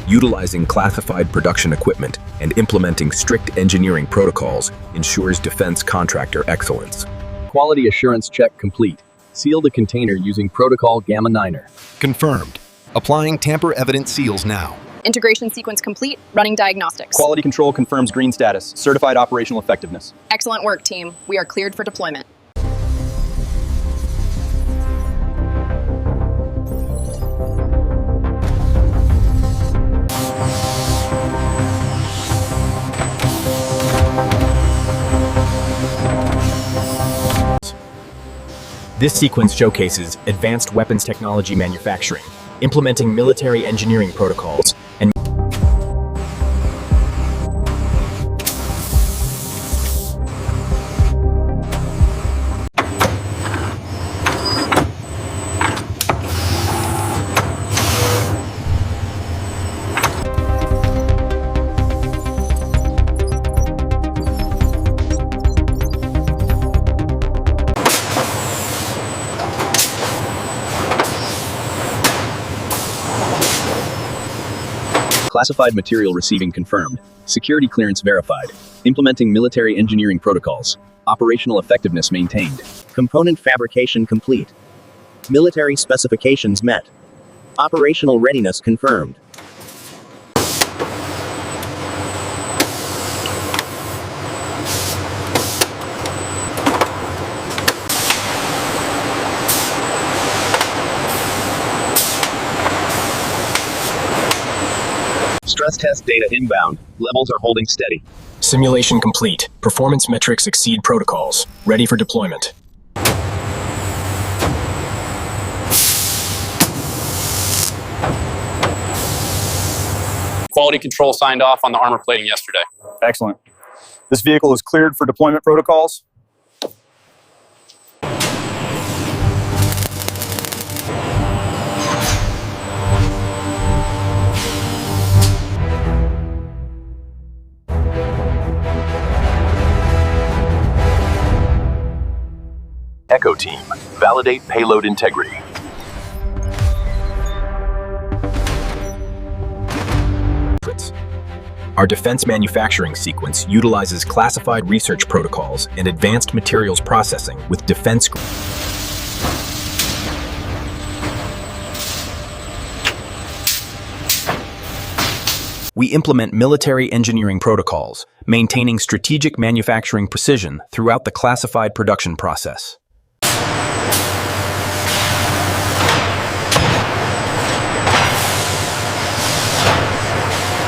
Utilizing classified production equipment and implementing strict engineering protocols ensures defense contractor excellence. Quality assurance check complete. Seal the container using protocol Gamma 9er. Confirmed. Applying tamper-evident seals now. Integration sequence complete. Running diagnostics. Quality control confirms green status. Certified operational effectiveness. Excellent work, team. We are cleared for deployment. This sequence showcases advanced weapons technology manufacturing, implementing military engineering protocols, and Classified material receiving confirmed. Security clearance verified. Implementing military engineering protocols. Operational effectiveness maintained. Component fabrication complete. Military specifications met. Operational readiness confirmed. Stress test data inbound. Levels are holding steady. simulation complete. Performance metrics exceed protocols. Ready for deployment. Quality control signed off on the armor plating yesterday. Excellent. This vehicle is cleared for deployment protocols. Echo Team, validate payload integrity. Our defense manufacturing sequence utilizes classified research protocols and advanced materials processing with defense. We implement military engineering protocols, maintaining strategic manufacturing precision throughout the classified production process.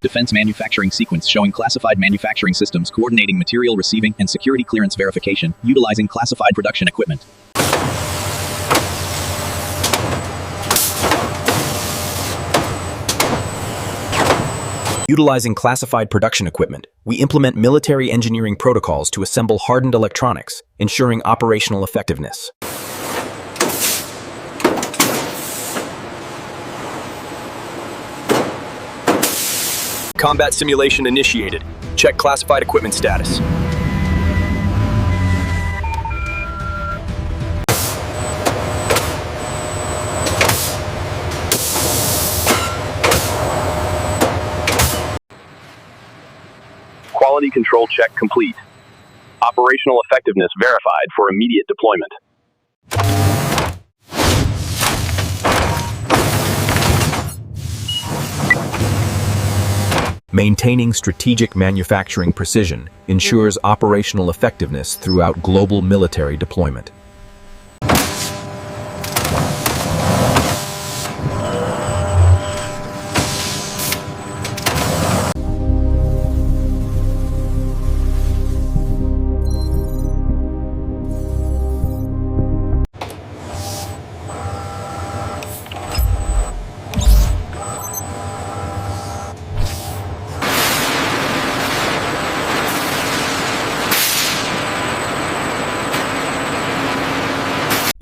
Defense manufacturing sequence showing classified manufacturing systems coordinating material receiving and security clearance verification, utilizing classified production equipment. Utilizing classified production equipment, we implement military engineering protocols to assemble hardened electronics, ensuring operational effectiveness. Combat simulation initiated. Check classified equipment status. Quality control check complete. Operational effectiveness verified for immediate deployment. Maintaining strategic manufacturing precision ensures operational effectiveness throughout global military deployment.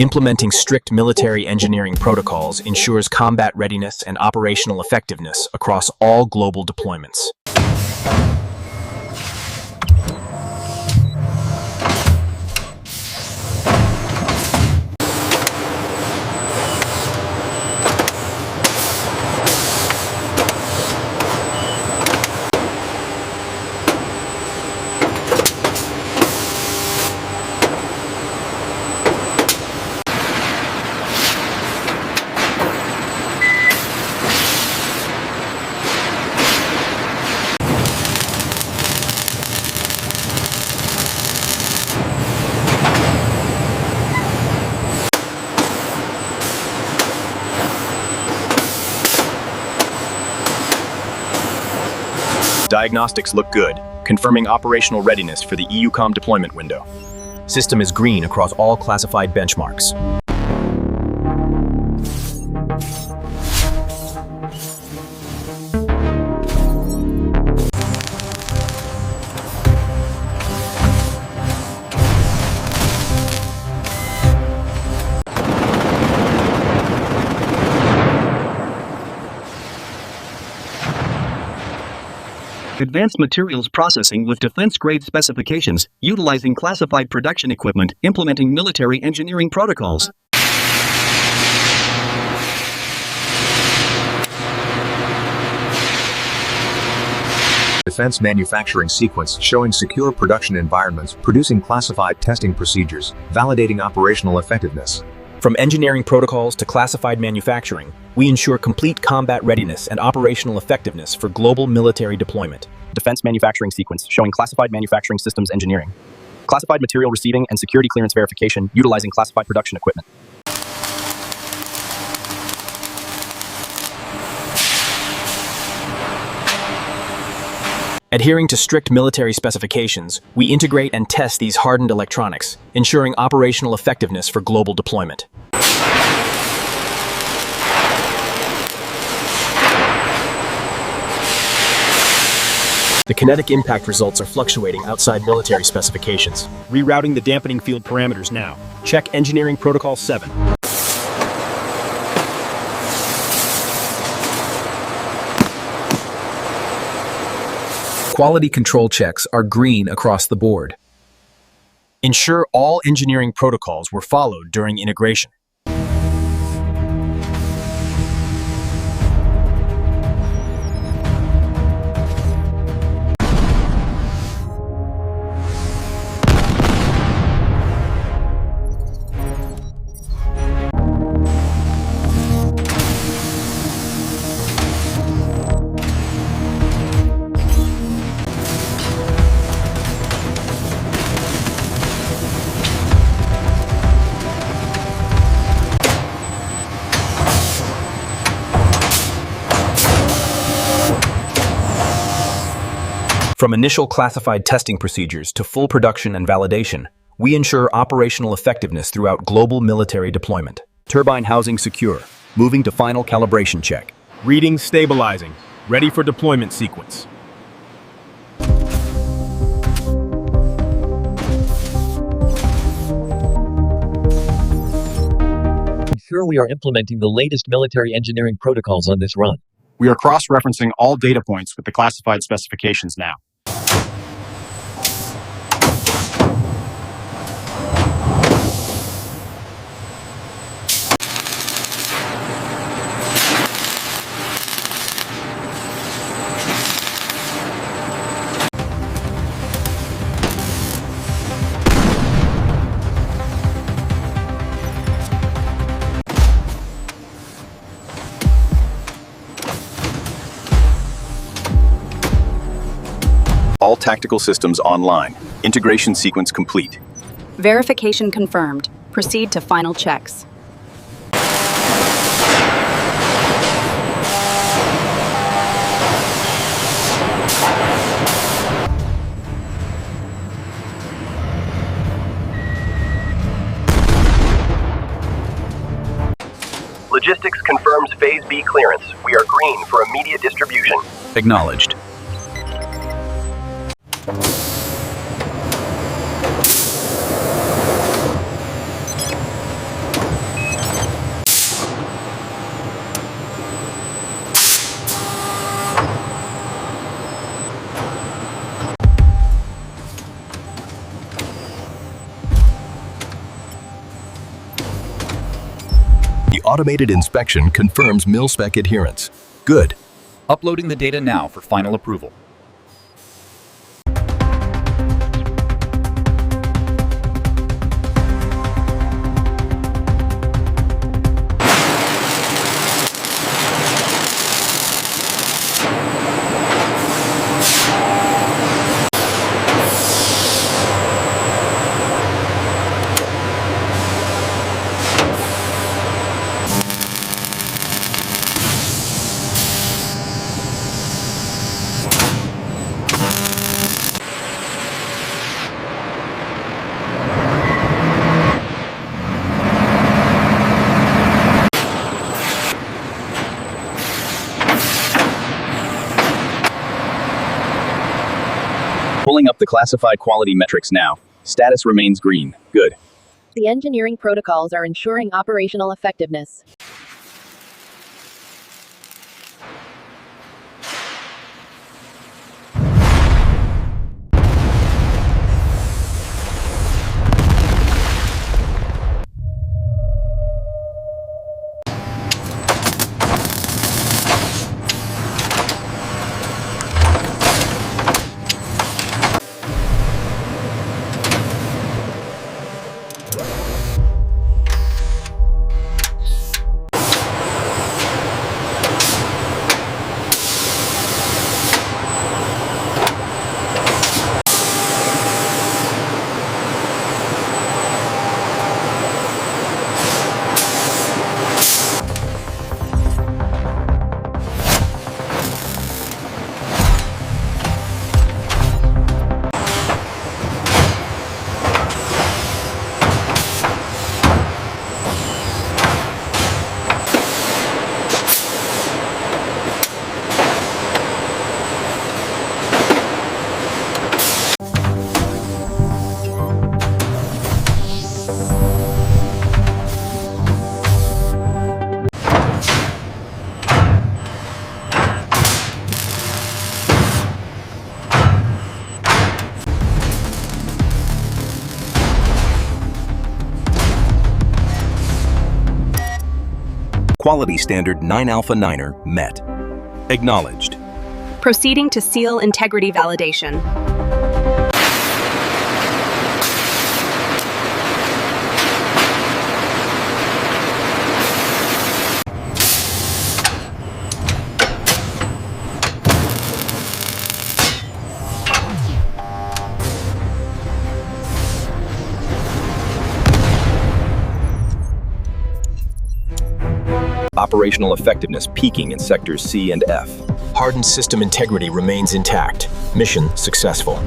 Implementing strict military engineering protocols ensures combat readiness and operational effectiveness across all global deployments. Diagnostics look good, confirming operational readiness for the EUCOM deployment window. System is green across all classified benchmarks. Advanced materials processing with defense-grade specifications, utilizing classified production equipment, implementing military engineering protocols. Defense manufacturing sequence showing secure production environments, producing classified testing procedures, validating operational effectiveness. From engineering protocols to classified manufacturing, we ensure complete combat readiness and operational effectiveness for global military deployment. Defense manufacturing sequence showing classified manufacturing systems engineering. Classified material receiving and security clearance verification utilizing classified production equipment. Adhering to strict military specifications, we integrate and test these hardened electronics, ensuring operational effectiveness for global deployment. The kinetic impact results are fluctuating outside military specifications. Rerouting the dampening field parameters now. Check Engineering Protocol 7. Quality control checks are green across the board. Ensure all engineering protocols were followed during integration. From initial classified testing procedures to full production and validation, we ensure operational effectiveness throughout global military deployment. Turbine housing secure. Moving to final calibration check. Reading stabilizing. Ready for deployment sequence. Ensure we are implementing the latest military engineering protocols on this run. We are cross-referencing all data points with the classified specifications now. All tactical systems online. Integration sequence complete. Verification confirmed. Proceed to final checks. Logistics confirms Phase B clearance. We are green for immediate distribution. Acknowledged. The automated inspection confirms mil-spec adherence. Good. Uploading the data now for final approval. Pulling up the classified quality metrics now. Status remains green. Good. The engineering protocols are ensuring operational effectiveness. Quality Standard 9 Alpha 9er met. Acknowledged. Proceeding to seal integrity validation. Operational effectiveness peaking in sectors C and F. Hardened system integrity remains intact. Mission successful.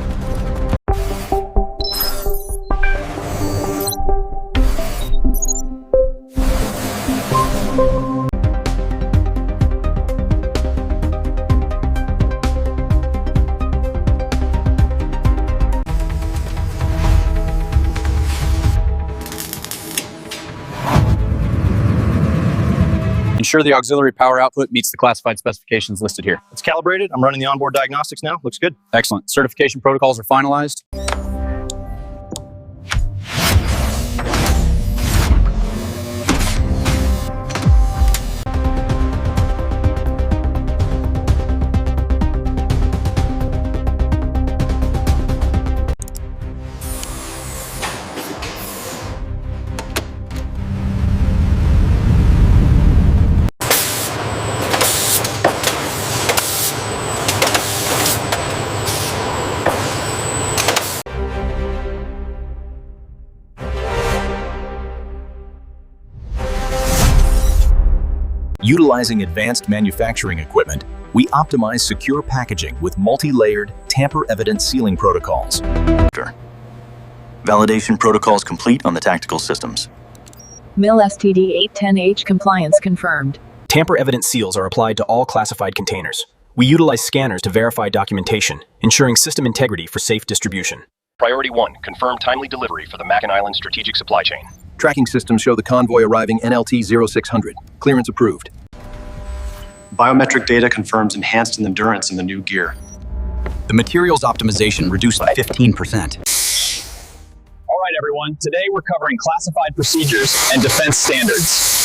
Ensure the auxiliary power output meets the classified specifications listed here. It's calibrated. I'm running the onboard diagnostics now. Looks good. Excellent. Certification protocols are finalized. Utilizing advanced manufacturing equipment, we optimize secure packaging with multi-layered, tamper-evident sealing protocols. Validation protocols complete on the tactical systems. MIL STD 810H compliance confirmed. Tamper-evident seals are applied to all classified containers. We utilize scanners to verify documentation, ensuring system integrity for safe distribution. Priority 1, confirm timely delivery for the Mackinac Island strategic supply chain. Tracking systems show the convoy arriving NLT 0600. Clearance approved. Biometric data confirms enhanced endurance in the new gear. The materials optimization reduced by 15%. All right, everyone. Today we're covering classified procedures and defense standards.